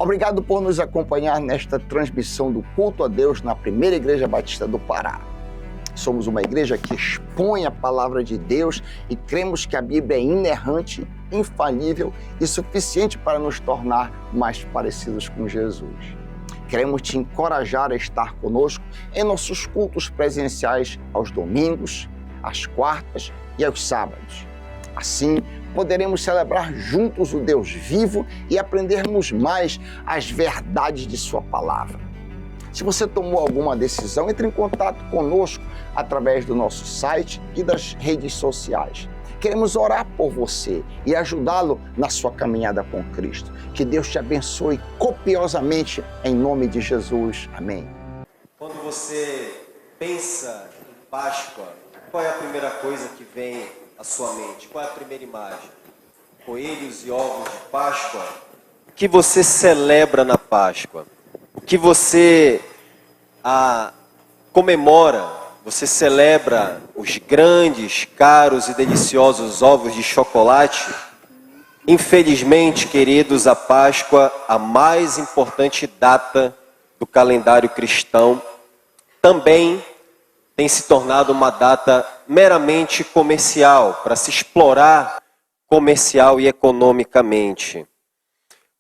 Obrigado por nos acompanhar nesta transmissão do culto a Deus na Primeira Igreja Batista do Pará. Somos uma igreja que expõe a palavra de Deus e cremos que a Bíblia é inerrante, infalível e suficiente para nos tornar mais parecidos com Jesus. Queremos te encorajar a estar conosco em nossos cultos presenciais aos domingos, às quartas e aos sábados. Assim, poderemos celebrar juntos o Deus vivo e aprendermos mais as verdades de sua palavra. Se você tomou alguma decisão, entre em contato conosco através do nosso site e das redes sociais. Queremos orar por você e ajudá-lo na sua caminhada com Cristo. Que Deus te abençoe copiosamente em nome de Jesus. Amém. Quando você pensa em Páscoa, qual é a primeira coisa que vem à sua mente? Qual é a primeira imagem? Coelhos e ovos de Páscoa? O que você celebra na Páscoa? O que você comemora? Você celebra os grandes, caros e deliciosos ovos de chocolate? Infelizmente, queridos, a Páscoa, a mais importante data do calendário cristão, também tem se tornado uma data meramente comercial, para se explorar comercial e economicamente.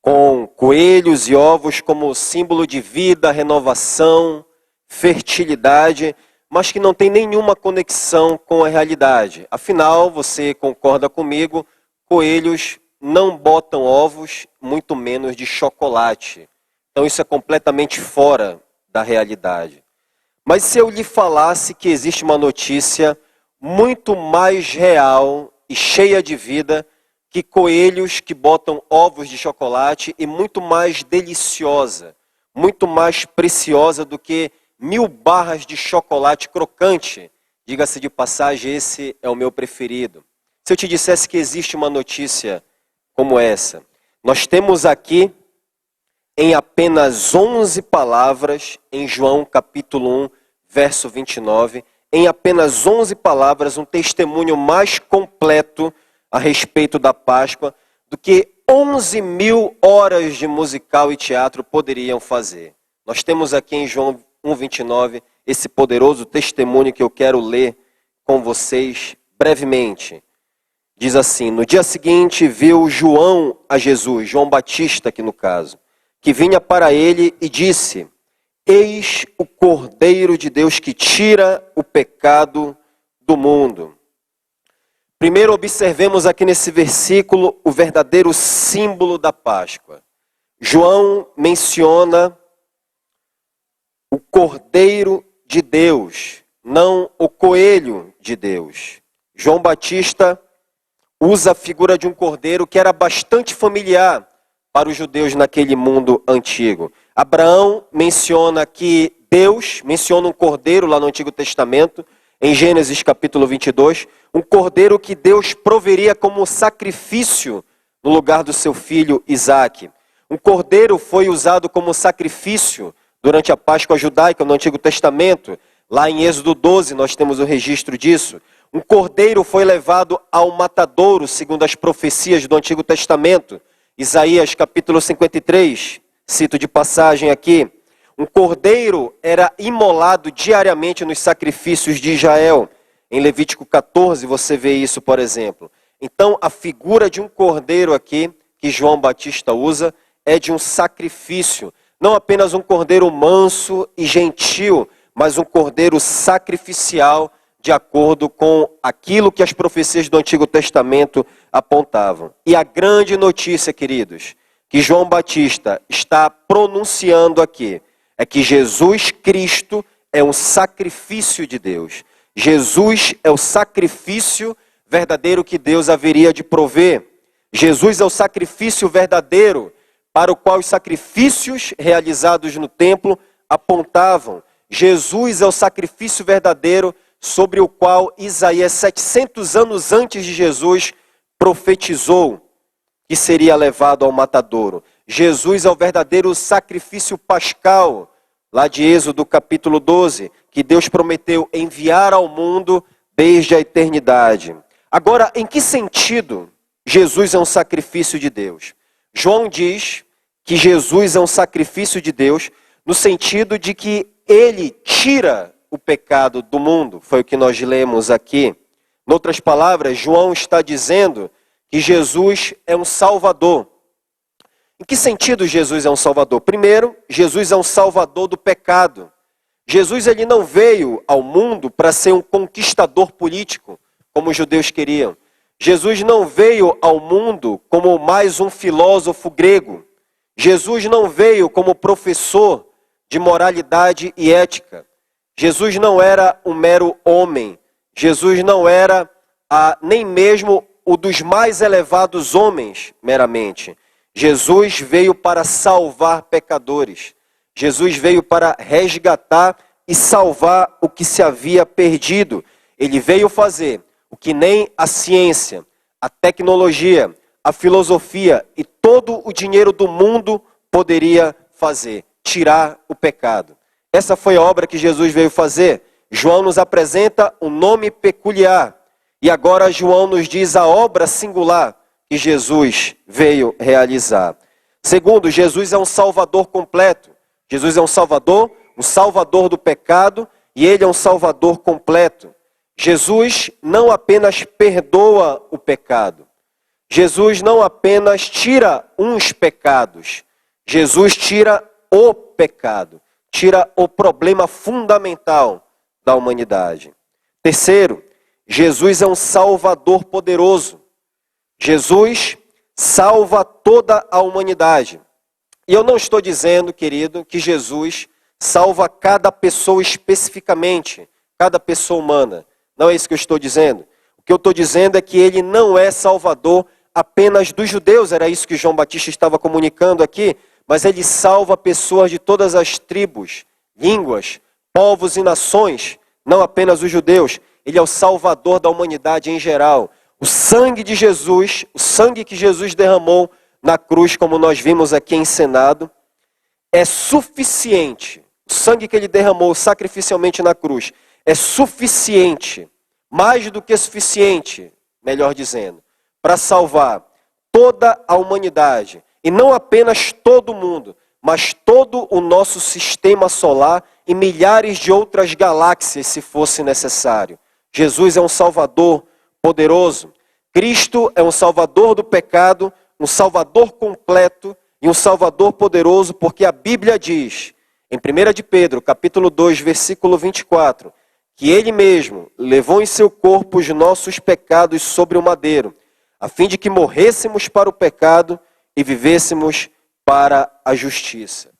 Com coelhos e ovos como símbolo de vida, renovação, fertilidade, mas que não tem nenhuma conexão com a realidade. Afinal, você concorda comigo, coelhos não botam ovos, muito menos de chocolate. Então isso é completamente fora da realidade. Mas se eu lhe falasse que existe uma notícia muito mais real e cheia de vida que coelhos que botam ovos de chocolate e muito mais deliciosa, muito mais preciosa do que 1000 barras de chocolate crocante. Diga-se de passagem, esse é o meu preferido. Se eu te dissesse que existe uma notícia como essa, nós temos aqui em apenas 11 palavras, em João capítulo 1, verso 29, em apenas 11 palavras, um testemunho mais completo a respeito da Páscoa do que 11.000 horas de musical e teatro poderiam fazer. Nós temos aqui em João 1:29 esse poderoso testemunho que eu quero ler com vocês brevemente. Diz assim: no dia seguinte viu João a Jesus, João Batista aqui no caso, que vinha para ele e disse: eis o Cordeiro de Deus que tira o pecado do mundo. Primeiro observemos aqui nesse versículo o verdadeiro símbolo da Páscoa. João menciona o Cordeiro de Deus, não o Coelho de Deus. João Batista usa a figura de um cordeiro que era bastante familiar para os judeus naquele mundo antigo. Abraão menciona que Deus menciona um cordeiro lá no Antigo Testamento, em Gênesis capítulo 22, um cordeiro que Deus proveria como sacrifício no lugar do seu filho Isaque. Um cordeiro foi usado como sacrifício durante a Páscoa judaica no Antigo Testamento. Lá em Êxodo 12 nós temos o registro disso. Um cordeiro foi levado ao matadouro, segundo as profecias do Antigo Testamento. Isaías capítulo 53, cito de passagem aqui. Um cordeiro era imolado diariamente nos sacrifícios de Israel. Em Levítico 14 você vê isso, por exemplo. Então a figura de um cordeiro aqui, que João Batista usa, é de um sacrifício. Não apenas um cordeiro manso e gentil, mas um cordeiro sacrificial, de acordo com aquilo que as profecias do Antigo Testamento apontavam. E a grande notícia, queridos, que João Batista está pronunciando aqui, é que Jesus Cristo é um sacrifício de Deus. Jesus é o sacrifício verdadeiro que Deus haveria de prover. Jesus é o sacrifício verdadeiro para o qual os sacrifícios realizados no templo apontavam. Jesus é o sacrifício verdadeiro sobre o qual Isaías, 700 anos antes de Jesus, profetizou que seria levado ao matadouro. Jesus é o verdadeiro sacrifício pascal, lá de Êxodo capítulo 12, que Deus prometeu enviar ao mundo desde a eternidade. Agora, em que sentido Jesus é um sacrifício de Deus? João diz que Jesus é um sacrifício de Deus, no sentido de que ele tira o pecado do mundo. Foi o que nós lemos aqui. Em outras palavras, João está dizendo que Jesus é um salvador. Em que sentido Jesus é um salvador? Primeiro, Jesus é um salvador do pecado. Jesus ele não veio ao mundo para ser um conquistador político, como os judeus queriam. Jesus não veio ao mundo como mais um filósofo grego. Jesus não veio como professor de moralidade e ética. Jesus não era um mero homem. Jesus não era nem mesmo o dos mais elevados homens, meramente. Jesus veio para salvar pecadores. Jesus veio para resgatar e salvar o que se havia perdido. Ele veio fazer o que nem a ciência, a tecnologia, a filosofia e todo o dinheiro do mundo poderia fazer, tirar o pecado. Essa foi a obra que Jesus veio fazer. João nos apresenta um nome peculiar. E agora João nos diz a obra singular que Jesus veio realizar. Segundo, Jesus é um salvador completo. Jesus é um salvador do pecado, e ele é um salvador completo. Jesus não apenas perdoa o pecado. Jesus não apenas tira uns pecados. Jesus tira o pecado. Tira o problema fundamental da humanidade. Terceiro, Jesus é um salvador poderoso. Jesus salva toda a humanidade. E eu não estou dizendo, querido, que Jesus salva cada pessoa especificamente, cada pessoa humana. Não é isso que eu estou dizendo. O que eu estou dizendo é que ele não é salvador apenas dos judeus, era isso que João Batista estava comunicando aqui, mas ele salva pessoas de todas as tribos, línguas, povos e nações, não apenas os judeus. Ele é o salvador da humanidade em geral. O sangue de Jesus, o sangue que Jesus derramou na cruz, como nós vimos aqui encenado, é suficiente. O sangue que ele derramou sacrificialmente na cruz é suficiente, mais do que suficiente, melhor dizendo, para salvar toda a humanidade. E não apenas todo mundo, mas todo o nosso sistema solar e milhares de outras galáxias, se fosse necessário. Jesus é um salvador poderoso. Cristo é um salvador do pecado, um salvador completo e um salvador poderoso, porque a Bíblia diz, em 1 de Pedro, capítulo 2, versículo 24, que ele mesmo levou em seu corpo os nossos pecados sobre o madeiro, a fim de que morrêssemos para o pecado e vivêssemos para a justiça.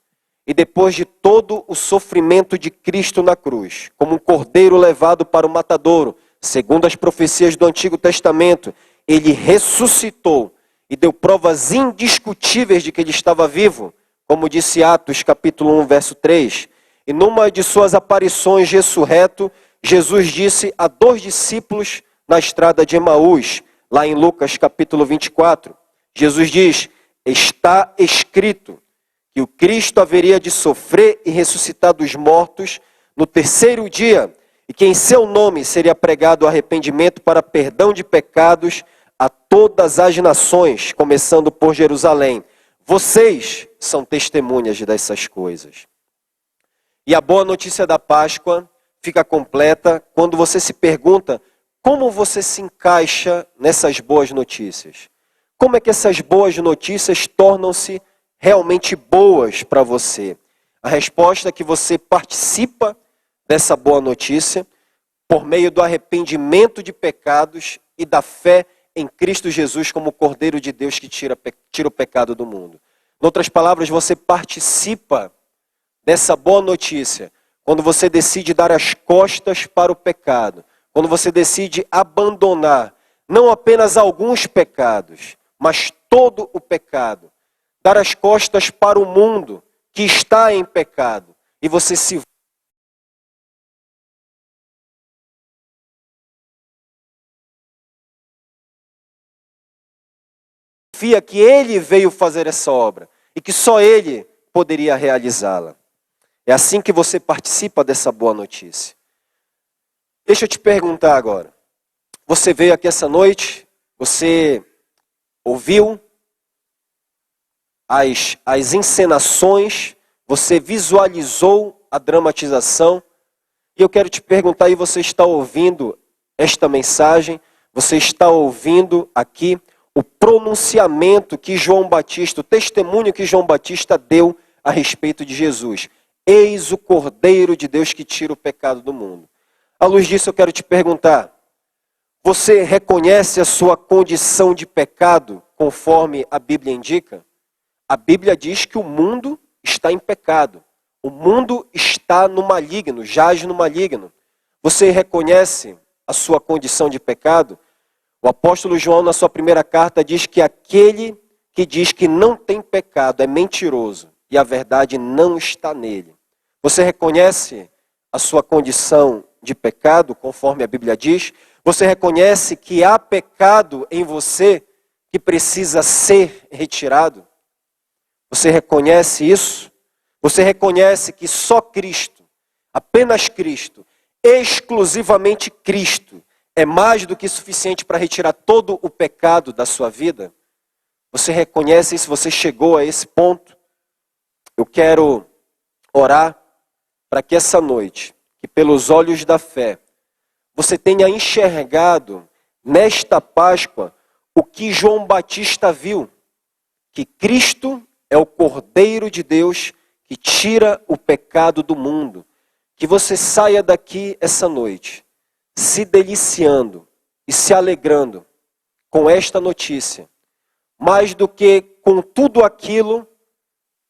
E depois de todo o sofrimento de Cristo na cruz, como um cordeiro levado para o matadouro, segundo as profecias do Antigo Testamento, ele ressuscitou e deu provas indiscutíveis de que ele estava vivo, como disse Atos capítulo 1, verso 3. E numa de suas aparições ressurreto, Jesus disse a 2 discípulos na estrada de Emaús, lá em Lucas capítulo 24. Jesus diz, está escrito que o Cristo haveria de sofrer e ressuscitar dos mortos no terceiro dia, e que em seu nome seria pregado arrependimento para perdão de pecados a todas as nações, começando por Jerusalém. Vocês são testemunhas dessas coisas. E a boa notícia da Páscoa fica completa quando você se pergunta como você se encaixa nessas boas notícias. Como é que essas boas notícias tornam-se realmente boas para você? A resposta é que você participa dessa boa notícia por meio do arrependimento de pecados e da fé em Cristo Jesus como o Cordeiro de Deus que tira o pecado do mundo. Em outras palavras, você participa dessa boa notícia quando você decide dar as costas para o pecado, quando você decide abandonar não apenas alguns pecados, mas todo o pecado, dar as costas para o mundo que está em pecado, e você se confia que ele veio fazer essa obra e que só ele poderia realizá-la. É assim que você participa dessa boa notícia. Deixa eu te perguntar agora. Você veio aqui essa noite, você ouviu as encenações, você visualizou a dramatização. E eu quero te perguntar, aí você está ouvindo esta mensagem, você está ouvindo aqui o pronunciamento que João Batista, o testemunho que João Batista deu a respeito de Jesus. Eis o Cordeiro de Deus que tira o pecado do mundo. À luz disso eu quero te perguntar, você reconhece a sua condição de pecado conforme a Bíblia indica? A Bíblia diz que o mundo está em pecado. O mundo está no maligno, jaz no maligno. Você reconhece a sua condição de pecado? O apóstolo João, na sua primeira carta, diz que aquele que diz que não tem pecado é mentiroso e a verdade não está nele. Você reconhece a sua condição de pecado, conforme a Bíblia diz? Você reconhece que há pecado em você que precisa ser retirado? Você reconhece isso? Você reconhece que só Cristo, apenas Cristo, exclusivamente Cristo, é mais do que suficiente para retirar todo o pecado da sua vida? Você reconhece isso? Você chegou a esse ponto? Eu quero orar para que essa noite, que pelos olhos da fé, você tenha enxergado nesta Páscoa o que João Batista viu, que Cristo é o Cordeiro de Deus que tira o pecado do mundo. Que você saia daqui essa noite se deliciando e se alegrando com esta notícia, mais do que com tudo aquilo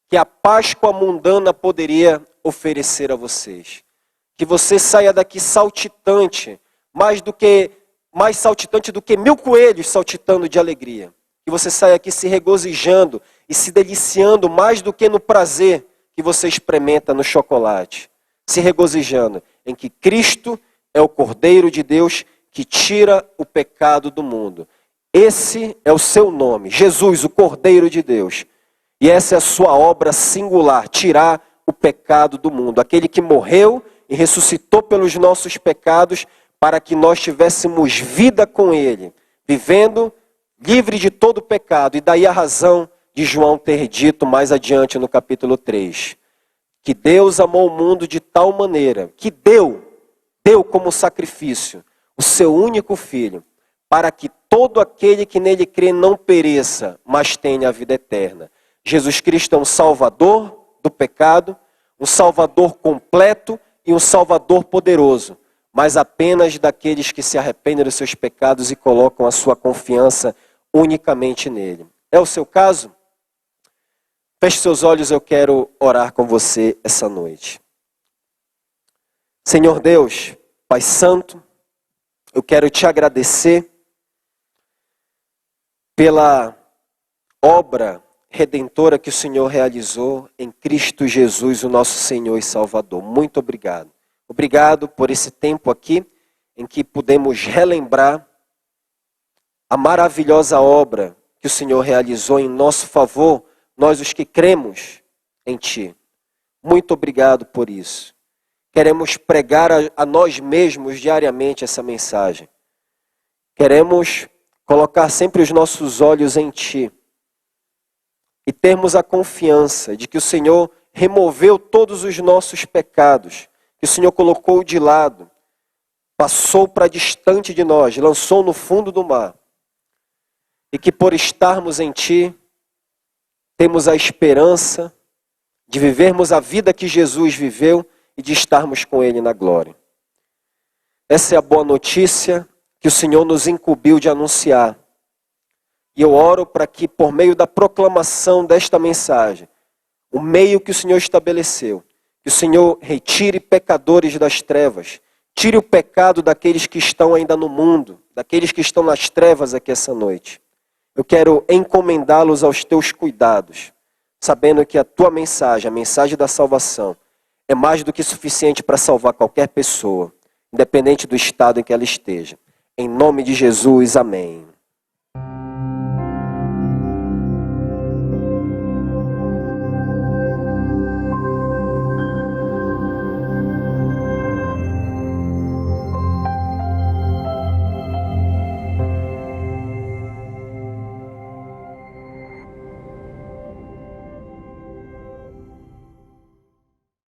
que a Páscoa mundana poderia oferecer a vocês. Que você saia daqui saltitante, mais saltitante do que 1000 coelhos saltitando de alegria. Que você saia aqui se regozijando e se deliciando mais do que no prazer que você experimenta no chocolate. Se regozijando em que Cristo é o Cordeiro de Deus que tira o pecado do mundo. Esse é o seu nome, Jesus, o Cordeiro de Deus. E essa é a sua obra singular, tirar o pecado do mundo. Aquele que morreu e ressuscitou pelos nossos pecados para que nós tivéssemos vida com Ele, vivendo livre de todo pecado. E daí a razão de João ter dito mais adiante no capítulo 3, que Deus amou o mundo de tal maneira, que deu como sacrifício o seu único Filho, para que todo aquele que nele crê não pereça, mas tenha a vida eterna. Jesus Cristo é um salvador do pecado, um salvador completo e um salvador poderoso, mas apenas daqueles que se arrependem dos seus pecados e colocam a sua confiança unicamente nele. É o seu caso? Feche seus olhos, eu quero orar com você essa noite. Senhor Deus, Pai Santo, eu quero te agradecer pela obra redentora que o Senhor realizou em Cristo Jesus, o nosso Senhor e Salvador. Muito obrigado. Obrigado por esse tempo aqui em que pudemos relembrar a maravilhosa obra que o Senhor realizou em nosso favor, nós os que cremos em Ti. Muito obrigado por isso. Queremos pregar a nós mesmos diariamente essa mensagem. Queremos colocar sempre os nossos olhos em Ti. E termos a confiança de que o Senhor removeu todos os nossos pecados, que o Senhor colocou de lado, passou para distante de nós, lançou no fundo do mar. E que por estarmos em Ti, temos a esperança de vivermos a vida que Jesus viveu e de estarmos com Ele na glória. Essa é a boa notícia que o Senhor nos incumbiu de anunciar. E eu oro para que, por meio da proclamação desta mensagem, o meio que o Senhor estabeleceu, que o Senhor retire pecadores das trevas, tire o pecado daqueles que estão ainda no mundo, daqueles que estão nas trevas aqui essa noite. Eu quero encomendá-los aos teus cuidados, sabendo que a tua mensagem, a mensagem da salvação, é mais do que suficiente para salvar qualquer pessoa, independente do estado em que ela esteja. Em nome de Jesus, amém.